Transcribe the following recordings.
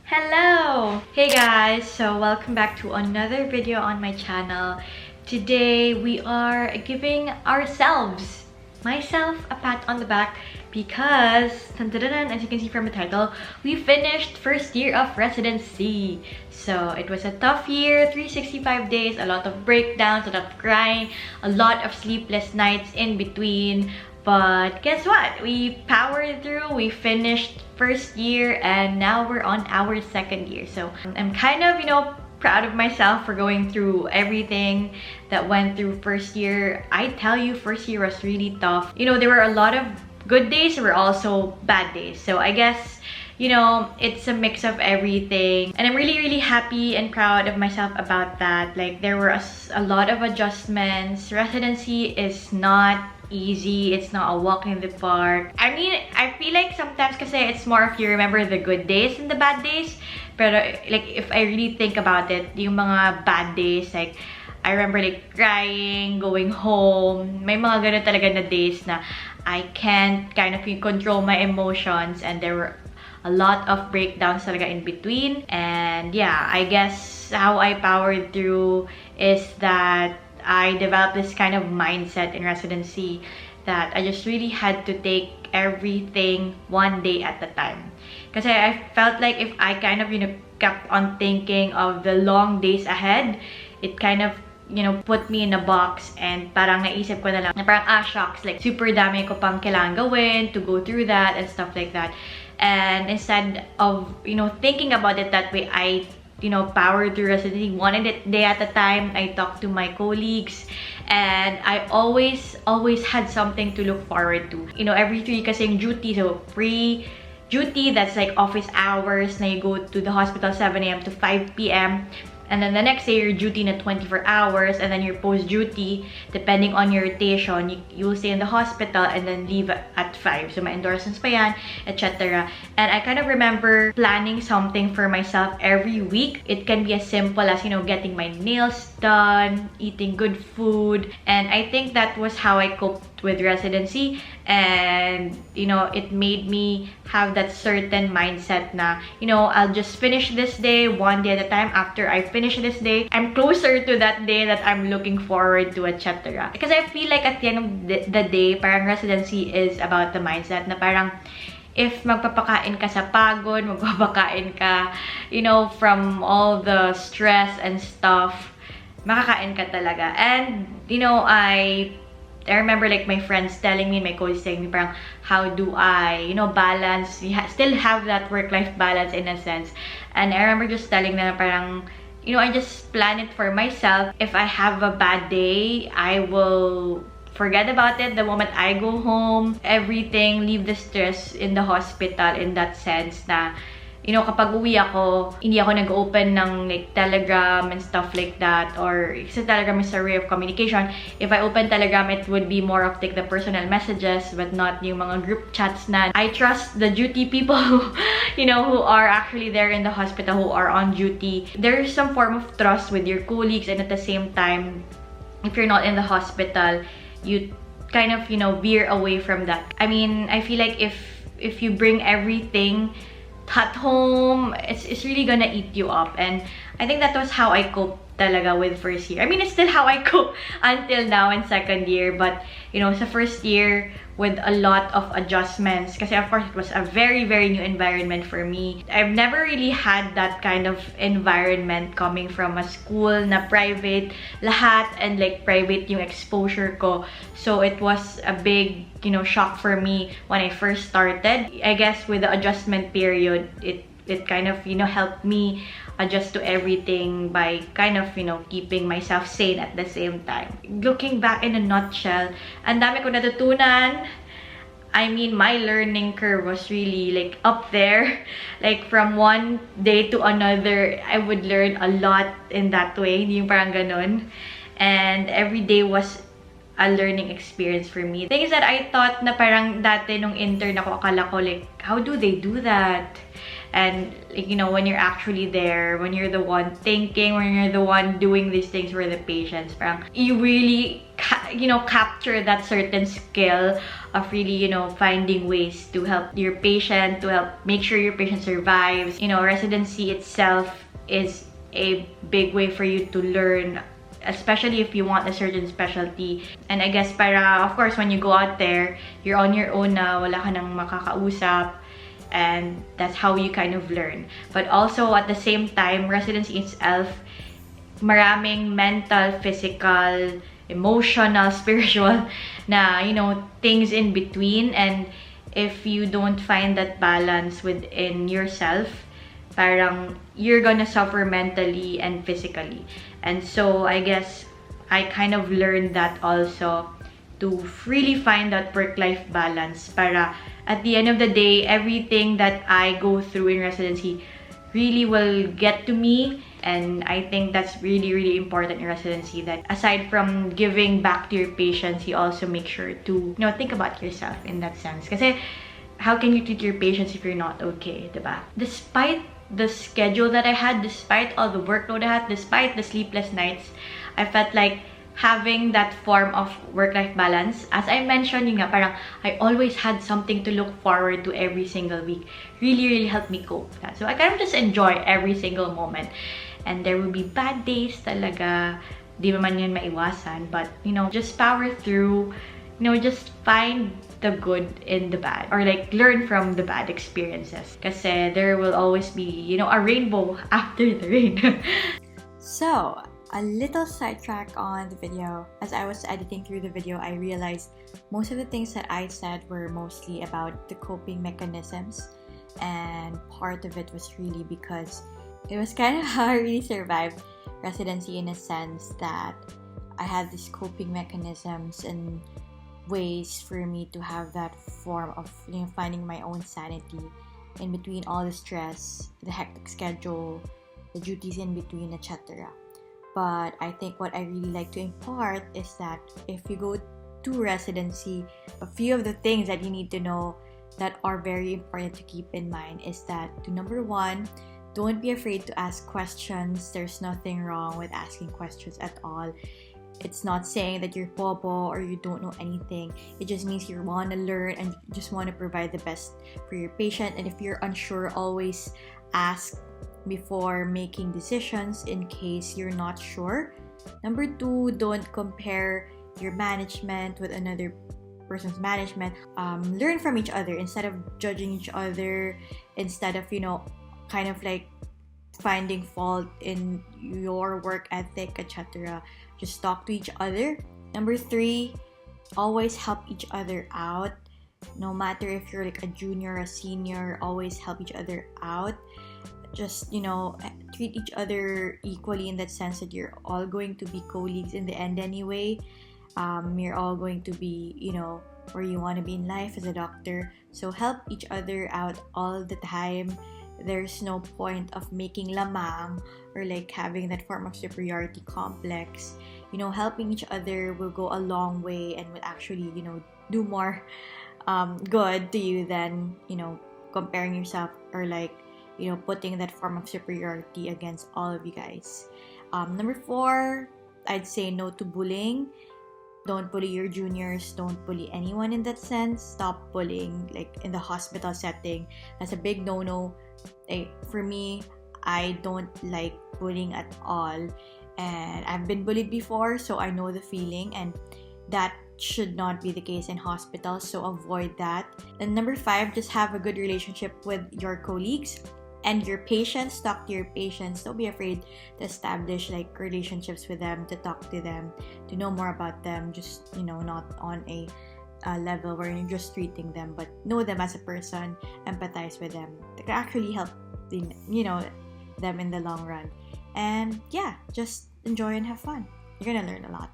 Hello! Hey guys! So welcome back to another video on my channel. Today we are giving myself a pat on the back because, as you can see from the title, we finished first year of residency. So it was a tough year, 365 days, a lot of breakdowns, a lot of crying, a lot of sleepless nights in between. But guess what? We powered through, we finished first year, and now we're on our second year. So I'm kind of, proud of myself for going through everything that went through first year. I tell you, first year was really tough. There were a lot of good days, there were also bad days. So I guess, it's a mix of everything. And I'm really happy and proud of myself about that. Like, there were a lot of adjustments. Residency is not easy. It's not a walk in the park. I mean, I feel like sometimes kasi it's more if you remember the good days and the bad days. Pero like, if I really think about it, yung mga bad days, like, I remember like crying, going home. May mga ganun talaga na days na I can't kind of control my emotions, and there were a lot of breakdowns talaga in between. And yeah, I guess how I powered through is that I developed this kind of mindset in residency that I just really had to take everything one day at a time. Kasi I felt like if I kind of, kept on thinking of the long days ahead, it kind of, put me in a box, and parang naisip ko na lang, na parang, shucks, like, super dami ko pang kailangan gawin to go through that and stuff like that. And instead of, thinking about it that way, I powered through residency one day at a time. I talked to my colleagues, and I always had something to look forward to. Every 3 kasing duty, so pre-duty, that's like office hours, na you go to the hospital 7 a.m. to 5 p.m. And then the next day, your duty na 24 hours, and then your post-duty, depending on your rotation, you'll stay in the hospital and then leave at 5. So, may endorsements pa yan, etc. And I kind of remember planning something for myself every week. It can be as simple as, getting my nails done, eating good food. And I think that was how I coped with residency. And, it made me have that certain mindset na, I'll just finish this day one day at a time. After I finish this day, I'm closer to that day that I'm looking forward to, etc. Because I feel like at the end of the day, parang residency is about the mindset na parang if magpapakain ka sa pagod, magpapakain ka, from all the stress and stuff, makakain ka talaga. And, I remember like my friends telling me, my colleagues telling me parang, how do I, balance, still have that work-life balance in a sense. And I remember just telling them parang, I just plan it for myself. If I have a bad day, I will forget about it the moment I go home. Everything, leave the stress in the hospital in that sense na, kapag uwi ako, hindi ako nag-open ng like Telegram and stuff like that. Or, kasi Telegram is a way of communication. If I open Telegram, it would be more of like the personal messages, but not yung mga group chats na I trust the duty people who, who are actually there in the hospital, who are on duty. There's some form of trust with your colleagues, and at the same time, if you're not in the hospital, you kind of, veer away from that. I mean, I feel like if you bring everything at home, it's really gonna eat you up. And I think that was how I coped talaga with first year. I mean, it's still how I cope until now in second year. But, sa first year, with a lot of adjustments. Kasi of course, it was a very new environment for me. I've never really had that kind of environment coming from a school na private lahat, and like private yung exposure ko. So it was a big, shock for me when I first started. I guess with the adjustment period, it kind of, helped me adjust to everything by kind of, keeping myself sane at the same time. Looking back in a nutshell, ang dami ko natutunan. I mean, my learning curve was really like up there. Like from one day to another, I would learn a lot in that way. Hindi yung parang ganun. And every day was a learning experience for me. Things that I thought na parang dati nung intern ako, akala ko like, how do they do that? And like, when you're actually there, when you're the one thinking, when you're the one doing these things for the patients, parang you really capture that certain skill of really, finding ways to help your patient, to help make sure your patient survives. Residency itself is a big way for you to learn, especially if you want a certain specialty. And I guess of course, when you go out there, you're on your own na, wala ka nang makakausap, and that's how you kind of learn. But also at the same time, residency itself, maraming mental, physical, emotional, spiritual na, things in between. And if you don't find that balance within yourself, parang you're gonna suffer mentally and physically. And so I guess I kind of learned that also, to really find that work-life balance, para at the end of the day, everything that I go through in residency really will get to me. And I think that's really, really important in residency, that aside from giving back to your patients, you also make sure to, think about yourself in that sense. Kasi how can you treat your patients if you're not okay, diba? Despite the schedule that I had, despite all the workload I had, despite the sleepless nights, I felt like having that form of work-life balance, as I mentioned, parang I always had something to look forward to every single week, really, really helped me cope with that. So I kind of just enjoy every single moment. And there will be bad days talaga, di naman yun maiwasan, but just power through, just find the good in the bad, or like learn from the bad experiences, kasi there will always be, a rainbow after the rain. So a little sidetrack on the video. As I was editing through the video, I realized most of the things that I said were mostly about the coping mechanisms, and part of it was really because it was kind of how I really survived residency, in a sense that I had these coping mechanisms and ways for me to have that form of finding my own sanity in between all the stress, the hectic schedule, the duties in between, etc. But I think what I really like to impart is that if you go to residency, a few of the things that you need to know that are very important to keep in mind is that, number one, don't be afraid to ask questions. There's nothing wrong with asking questions at all. It's not saying that you're bobo or you don't know anything. It just means you want to learn and you just want to provide the best for your patient. And if you're unsure, always ask before making decisions in case you're not sure. Number two, don't compare your management with another person's management. Learn from each other instead of judging each other, instead of, kind of like finding fault in your work ethic, etc. Just talk to each other. Number three, always help each other out. No matter if you're like a junior or a senior, always help each other out. Just, treat each other equally, in that sense that you're all going to be colleagues in the end anyway. You're all going to be, where you want to be in life as a doctor. So help each other out all the time. There's no point of making lamang or like having that form of superiority complex. Helping each other will go a long way and will actually, do more good to you than, comparing yourself or like, putting that form of superiority against all of you guys. Number four, I'd say no to bullying. Don't bully your juniors. Don't bully anyone in that sense. Stop bullying, like in the hospital setting. That's a big no-no. For me, I don't like bullying at all. And I've been bullied before, so I know the feeling. And that should not be the case in hospitals, so avoid that. And number five, just have a good relationship with your colleagues and your patients. Talk to your patients. Don't be afraid to establish like relationships with them, to talk to them, to know more about them. Just, not on a level where you're just treating them, but know them as a person, empathize with them. That can actually help them in the long run. And yeah, just enjoy and have fun. You're gonna learn a lot.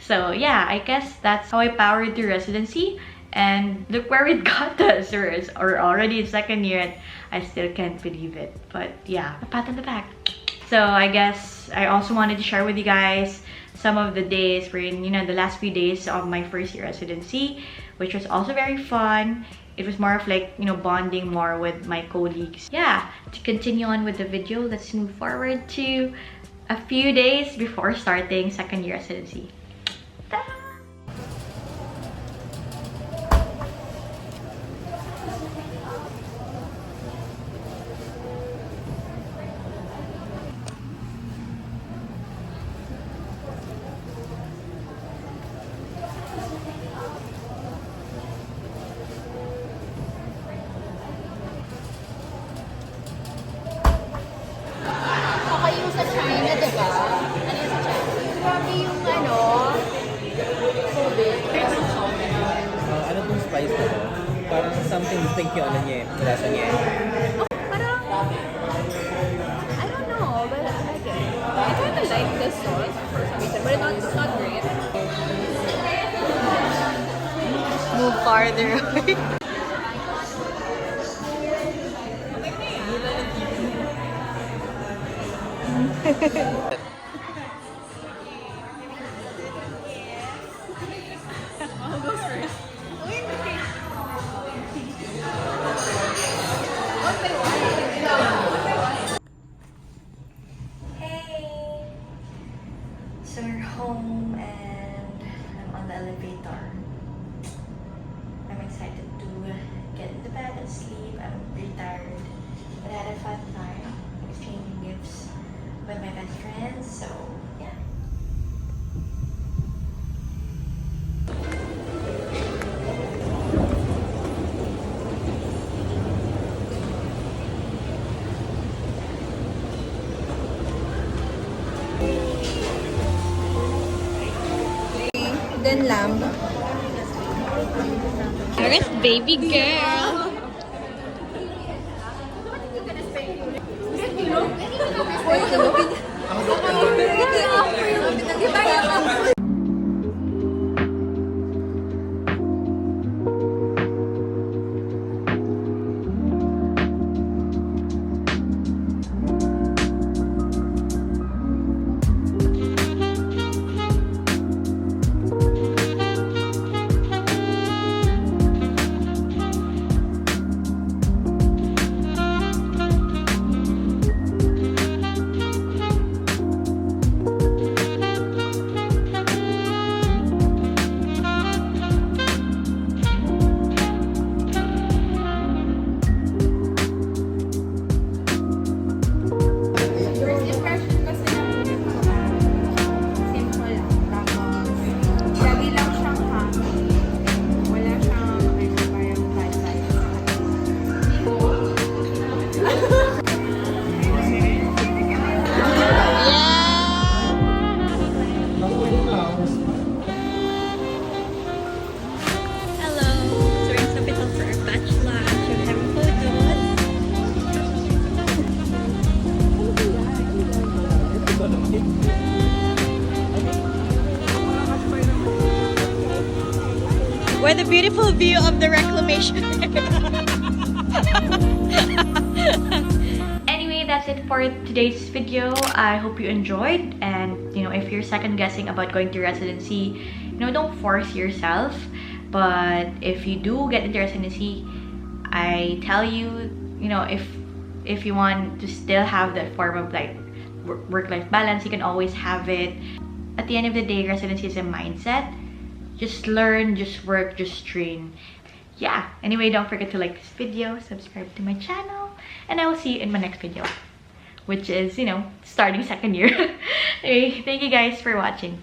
So yeah, I guess that's how I powered through residency. And look where it got us. Or already in second year and I still can't believe it. But yeah, a pat on the back. So I guess I also wanted to share with you guys some of the days wherein, the last few days of my first year residency, which was also very fun. It was more of like, bonding more with my colleagues. Yeah, to continue on with the video, let's move forward to a few days before starting second year residency. Ta-da! distinct yung ano niya eh, lasa niya eh. Parang, I don't know, but I like it. I kind of like the sauce for some reason, but it's not great. Move farther away. Hey! So we're home and I'm on the elevator. I'm excited to get into bed and sleep. I'm pretty tired. But I had a fun time exchanging gifts with my best friends, so yeah. Then lamb. Where's baby girl? First impression kasi ng simple lang. Tapos, lagi lang siyang hangin. Wala siyang, parang bad-bad. Hello! So we're in Capital for our batch lunch. We're having photos. With a beautiful view of the reclamation. Anyway, that's it for today's video. I hope you enjoyed, and if you're second guessing about going to residency, don't force yourself. But if you do get into residency, I tell you, if you want to still have that form of like work-life balance, you can always have it. At the end of the day, residency is a mindset. Just learn, just work, just train. Yeah. Anyway, don't forget to like this video, subscribe to my channel, and I will see you in my next video, which is, starting second year. Anyway, thank you guys for watching.